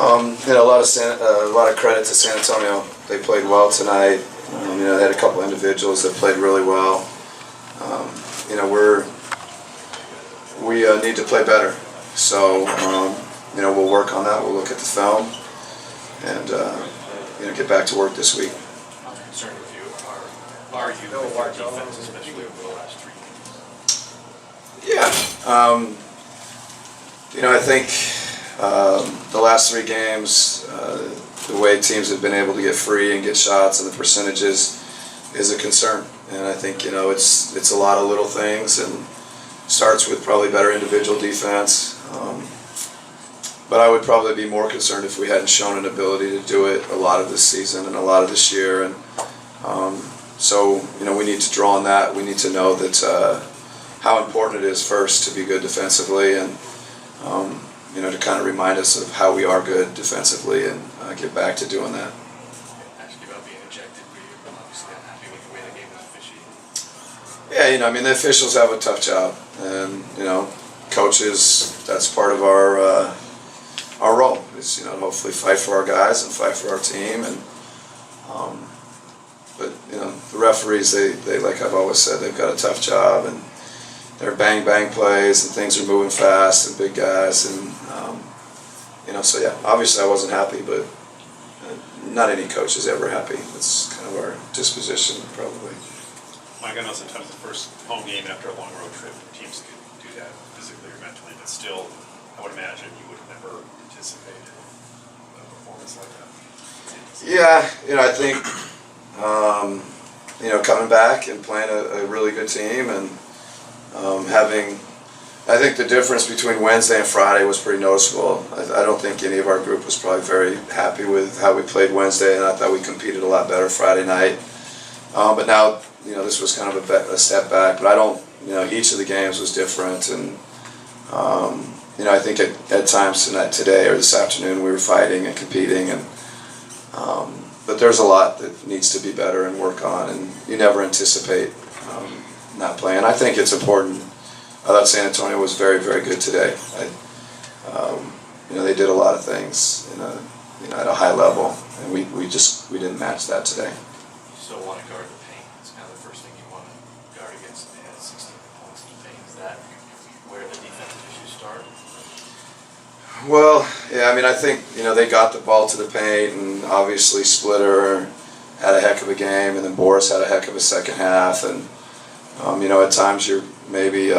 A lot of credit to San Antonio. They played well tonight. They had a couple individuals that played really well. We need to play better. So, we'll work on that. We'll look at the film and get back to work this week. I'm concerned with you. Are you with your defense, especially over the last 3 games? Yeah. I think the last 3 games, the way teams have been able to get free and get shots and the percentages is a concern. And I think, it's a lot of little things and starts with probably better individual defense. But I would probably be more concerned if we hadn't shown an ability to do it a lot of this season and a lot of this year. And so, we need to draw on that. We need to know that how important it is first to be good defensively and, to kind of remind us of how we are good defensively and get back to doing that. Ask you about being ejected, but you're obviously unhappy with the way the game was officiated. Yeah, the officials have a tough job, and coaches. That's part of our role. Is hopefully fight for our guys and fight for our team, and but the referees they like I've always said they've got a tough job, and they're bang plays and things are moving fast and big guys, and so yeah, obviously I wasn't happy, but not any coach is ever happy. It's kind of our disposition probably. Mike, I know sometimes the first home game after a long road trip, teams could do that physically or mentally, but still, I would imagine you would have never anticipated a performance like that. Yeah, I think, coming back and playing a really good team and I think the difference between Wednesday and Friday was pretty noticeable. I don't think any of our group was probably very happy with how we played Wednesday, and I thought we competed a lot better Friday night. But now, this was kind of a step back. But I don't, each of the games was different, and I think at times today or this afternoon we were fighting and competing, and but there's a lot that needs to be better and work on, and you never anticipate not playing. I think it's important. I thought San Antonio was very good today. They did a lot of things at a high level, and we didn't match that today. You still want to guard the paint. It's kind of the first thing you want to guard against. They had 16 points in the paint. Is that where the defensive issues start? Well, yeah. I think they got the ball to the paint, and obviously Splitter had a heck of a game, and then Boris had a heck of a second half, and at times you're maybe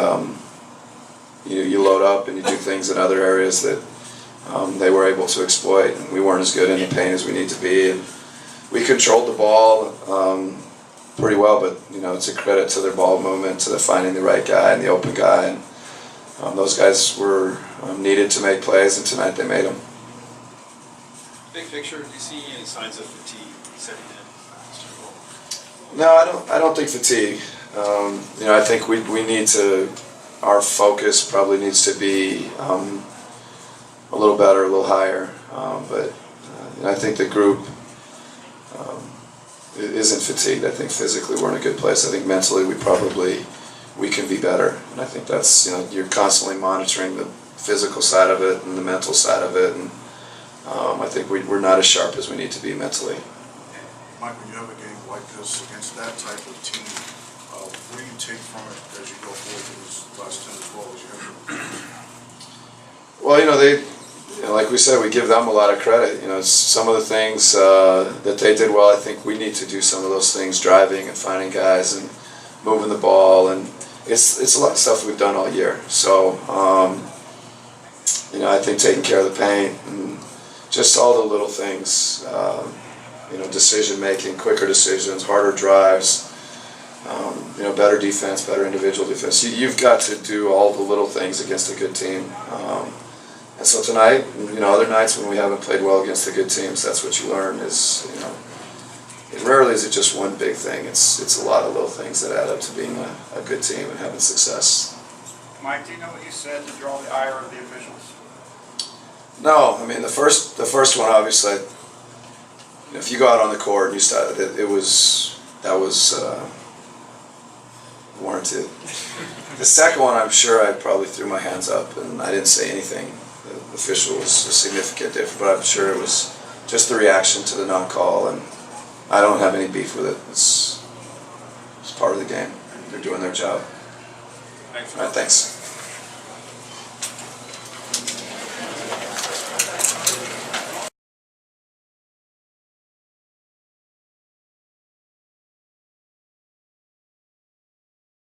you load up and you do things in other areas that they were able to exploit, and we weren't as good in the paint as we need to be, and we controlled the ball pretty well, but it's a credit to their ball movement, to their finding the right guy and the open guy, and those guys were needed to make plays, and tonight they made them. Big picture, do you see any signs of fatigue setting in? No, I don't think fatigue. I think we need to. Our focus probably needs to be a little better, a little higher. But I think the group isn't fatigued. I think physically we're in a good place. I think mentally we can be better. And I think that's you're constantly monitoring the physical side of it and the mental side of it. And I think we're not as sharp as we need to be mentally. Mike, when you have a game like this against that type of team, what do you take from it as you go forward to this last 10 to 12 as you have? Well, they, like we said, we give them a lot of credit. Some of the things that they did well, I think we need to do some of those things, driving and finding guys and moving the ball, and it's a lot of stuff we've done all year. So, I think taking care of the paint and just all the little things, decision making, quicker decisions, harder drives. Better defense, better individual defense. You've got to do all the little things against a good team. And so tonight, other nights when we haven't played well against the good teams, that's what you learn is, rarely is it just one big thing. It's a lot of little things that add up to being a good team and having success. Mike, do you know what you said to draw the ire of the officials? No, the first one, obviously, if you go out on the court and you start, that was warranted. The second one, I'm sure I probably threw my hands up and I didn't say anything. official was a significant difference, but I'm sure it was just the reaction to the non-call, and I don't have any beef with it. It's part of the game. They're doing their job. Thanks. All right, thanks.